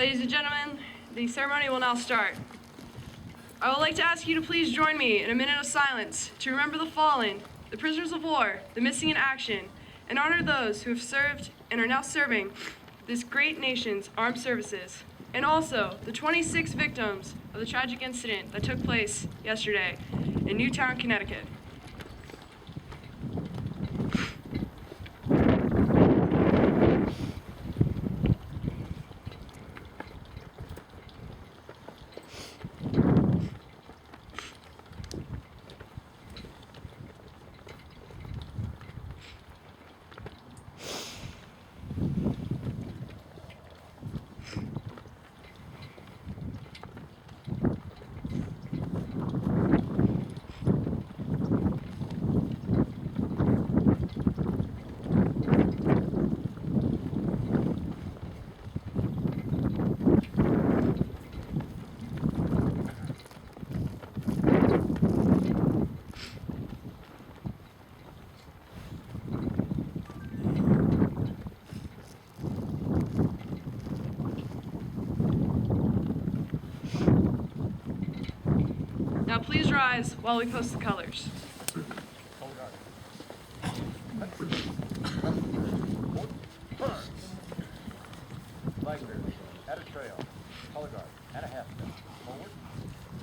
Ladies and gentlemen, the ceremony will now start. I would like to ask you to please join me in a minute of silence to remember the fallen, the prisoners of war, the missing in action, and honor those who have served and are now serving this great nation's armed services, and also the 26 victims of the tragic incident that took place yesterday in Newtown, Connecticut. Now please rise while we post the colors. Flag bearer, at a trail, color guard, at a half step, forward,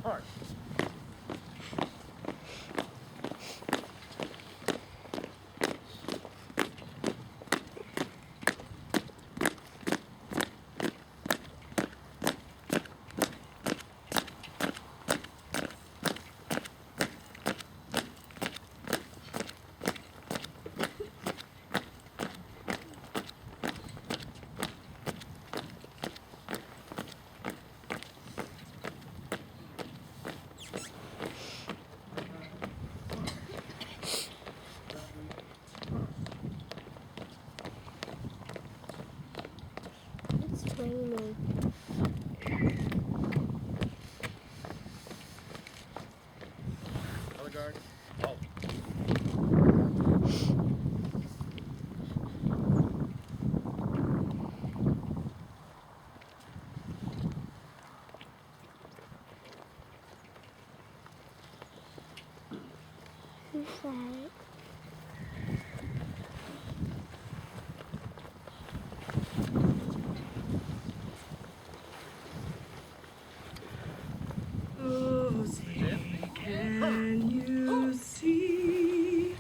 turn. It's raining. Color guard, halt. Who's that? Oh, say, can you see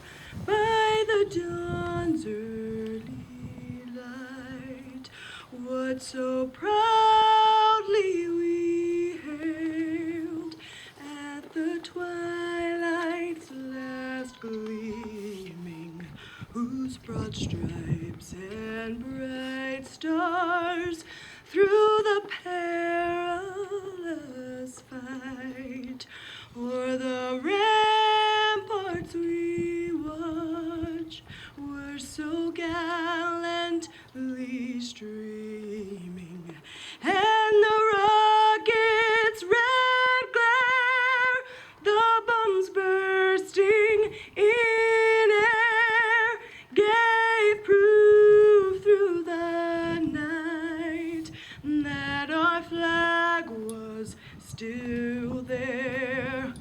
by the dawn's early light what so proudly we hailed at the twilight's last gleaming, whose broad stripes and bright stars through the perilous fight o'er the ramparts we watch were so gallantly streaming, and the rocket's red glare, the bombs bursting in air, gave proof through the night that our flag was still there.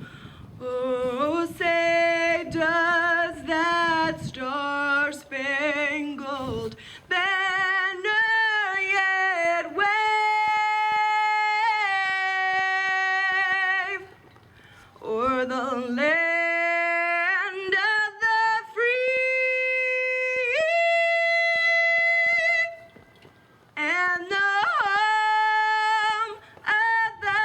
Oh, say, does that star-spangled banner yet wave o'er the land of the free and the home of the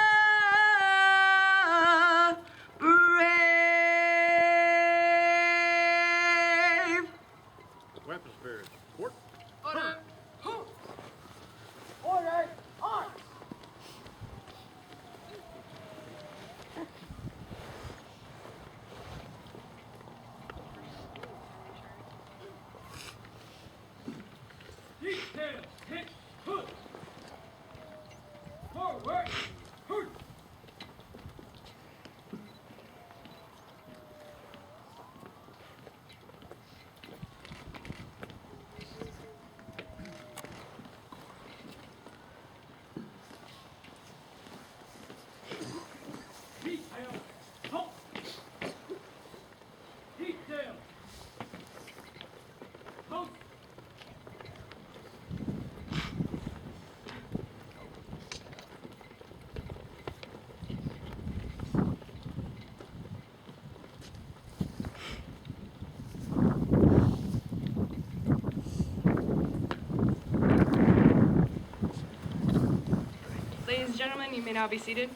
Ladies and gentlemen, you may now be seated.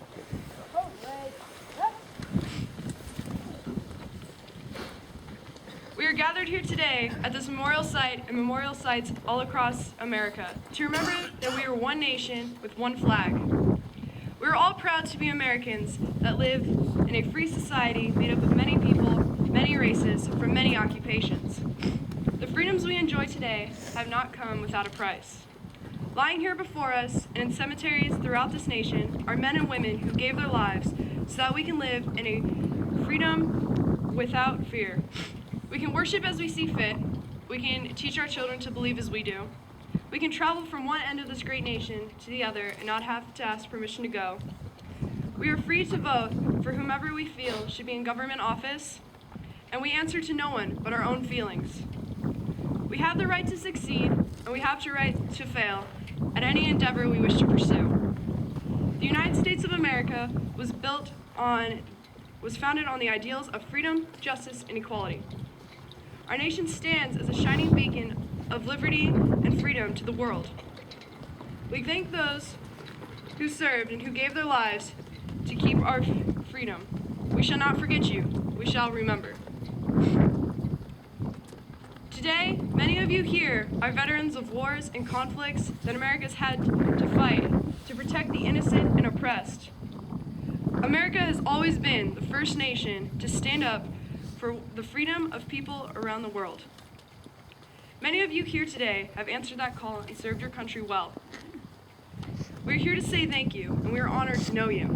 We are gathered here today at this memorial site and memorial sites all across America to remember that we are one nation with one flag. We are all proud to be Americans that live in a free society made up of many people, many races, from many occupations. The freedoms we enjoy today have not come without a price. Lying here before us and in cemeteries throughout this nation are men and women who gave their lives so that we can live in a freedom without fear. We can worship as we see fit. We can teach our children to believe as we do. We can travel from one end of this great nation to the other and not have to ask permission to go. We are free to vote for whomever we feel should be in government office, and we answer to no one but our own feelings. We have the right to succeed, and we have the right to fail at any endeavor we wish to pursue. The United States of America was founded on the ideals of freedom, justice, and equality. Our nation stands as a shining beacon of liberty and freedom to the world. We thank those who served and who gave their lives to keep our freedom. We shall not forget you. We shall remember. Today, many of you here are veterans of wars and conflicts that America's had to fight to protect the innocent and oppressed. America has always been the first nation to stand up for the freedom of people around the world. Many of you here today have answered that call and served your country well. We're here to say thank you, and we are honored to know you.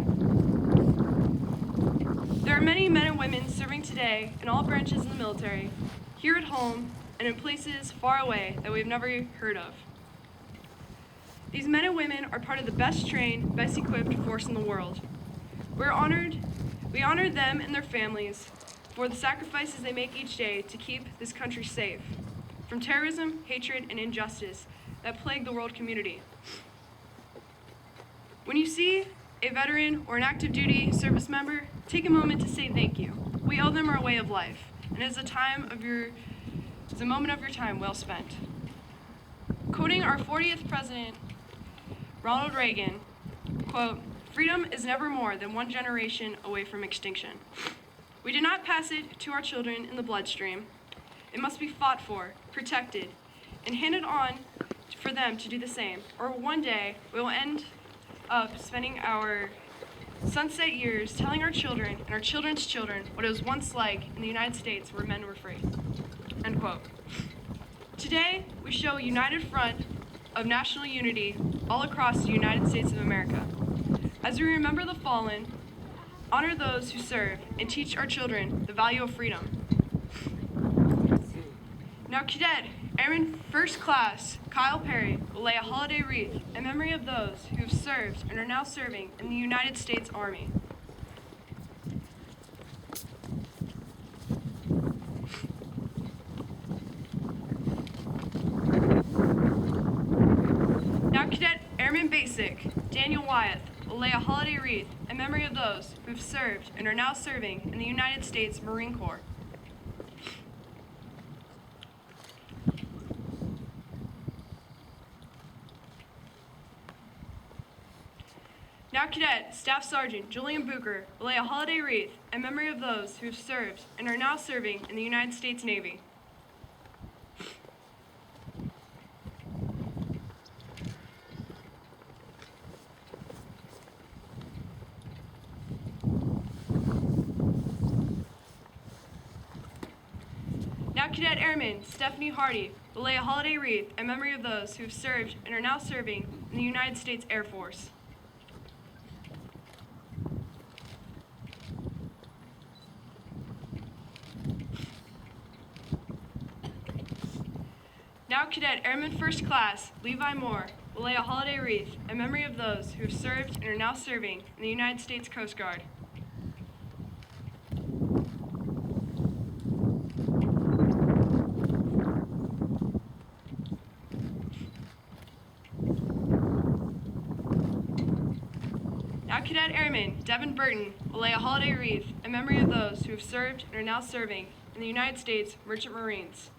There are many men and women serving today in all branches of the military, here at home, and in places far away that we've never heard of. These men and women are part of the best trained, best equipped force in the world. We honor them and their families for the sacrifices they make each day to keep this country safe from terrorism, hatred, and injustice that plague the world community. When you see a veteran or an active duty service member, take a moment to say thank you. We owe them our way of life, and it's a moment of your time well spent. Quoting our 40th president, Ronald Reagan, quote, "Freedom is never more than one generation away from extinction. We do not pass it to our children in the bloodstream. It must be fought for, protected, and handed on for them to do the same, or one day we will end up spending our sunset years telling our children and our children's children what it was once like in the United States where men were free." End quote. Today, we show a united front of national unity all across the United States of America. As we remember the fallen, honor those who serve, and teach our children the value of freedom. Now, Cadet Airman First Class Kyle Perry will lay a holiday wreath in memory of those who have served and are now serving in the United States Army. Now, Cadet Airman Basic Daniel Wyeth will lay a holiday wreath in memory of those who have served and are now serving in the United States Marine Corps. Now, Cadet Staff Sergeant Julian Bucher will lay a holiday wreath in memory of those who have served and are now serving in the United States Navy. Now, Cadet Airman Stephanie Hardy will lay a holiday wreath in memory of those who have served and are now serving in the United States Air Force. Now, Cadet Airman First Class Levi Moore will lay a holiday wreath in memory of those who have served and are now serving in the United States Coast Guard. Now, Cadet Airman Devin Burton will lay a holiday wreath in memory of those who have served and are now serving in the United States Merchant Marines.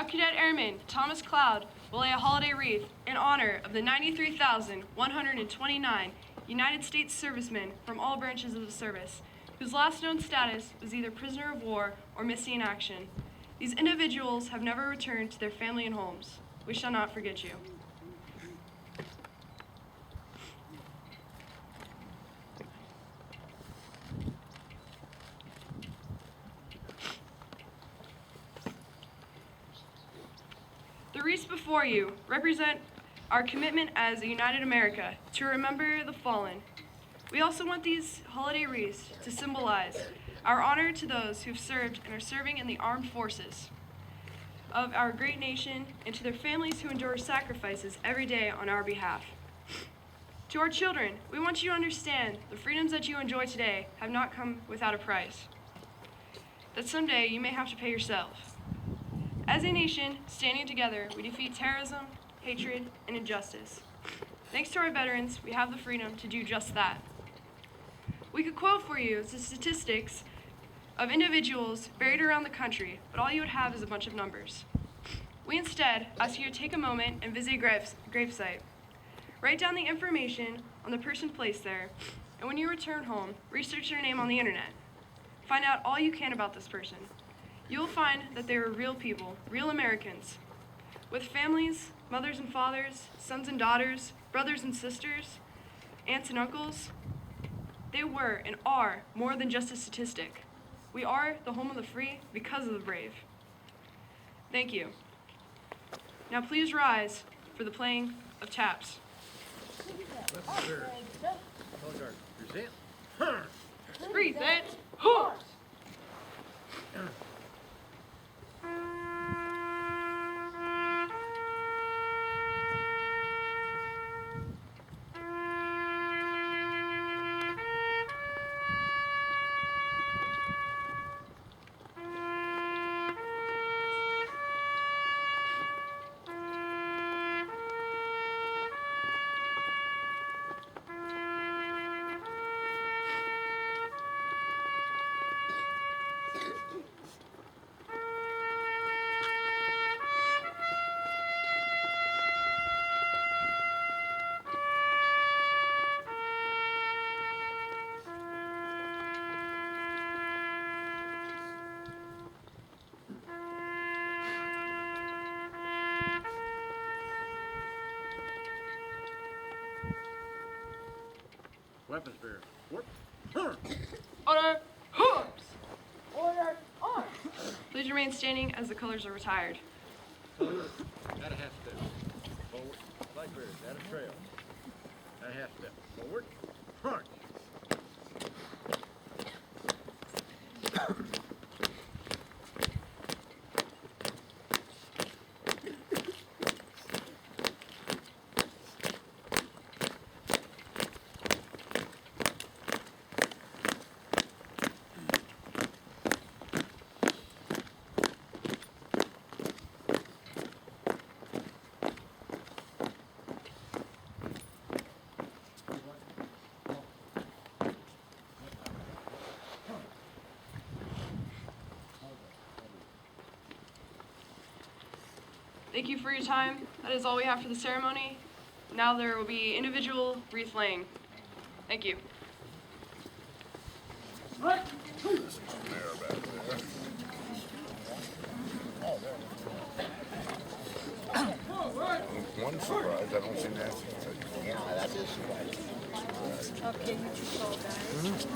Now Cadet Airman Thomas Cloud will lay a holiday wreath in honor of the 93,129 United States servicemen from all branches of the service, whose last known status was either prisoner of war or missing in action. These individuals have never returned to their family and homes. We shall not forget you. The wreaths before you represent our commitment as a united America to remember the fallen. We also want these holiday wreaths to symbolize our honor to those who have served and are serving in the armed forces of our great nation, and to their families who endure sacrifices every day on our behalf. To our children, we want you to understand the freedoms that you enjoy today have not come without a price, that someday you may have to pay yourself. As a nation, standing together, we defeat terrorism, hatred, and injustice. Thanks to our veterans, we have the freedom to do just that. We could quote for you the statistics of individuals buried around the country, but all you would have is a bunch of numbers. We instead ask you to take a moment and visit a gravesite. Write down the information on the person placed there, and when you return home, research their name on the internet. Find out all you can about this person. You will find that they were real people, real Americans, with families, mothers and fathers, sons and daughters, brothers and sisters, aunts and uncles. They were and are more than just a statistic. We are the home of the free because of the brave. Thank you. Now please rise for the playing of taps. Color guard, present. Present horse. Weapons bearer. Warp. Order horse. Order arms. Please remain standing as the colors are retired. Color guard, add a half step. Forward. Flag bearers, add a trail. Add a half step. Forward. March. Thank you for your time. That is all we have for the ceremony. Now there will be individual wreath laying. Thank you. One surprise, I don't see Nancy. Yeah, that is surprising. Okay, you two tall guys.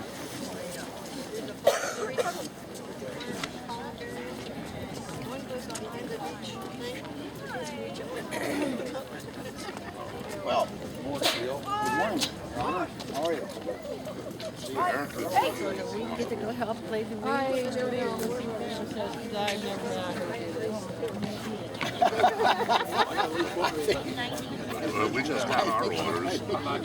One goes behind the beach thing. Well, good morning. How are you? See you, Aaron. We get to go help play the wreath. She says, I've never had her do this. Well, we just got our orders. I'm not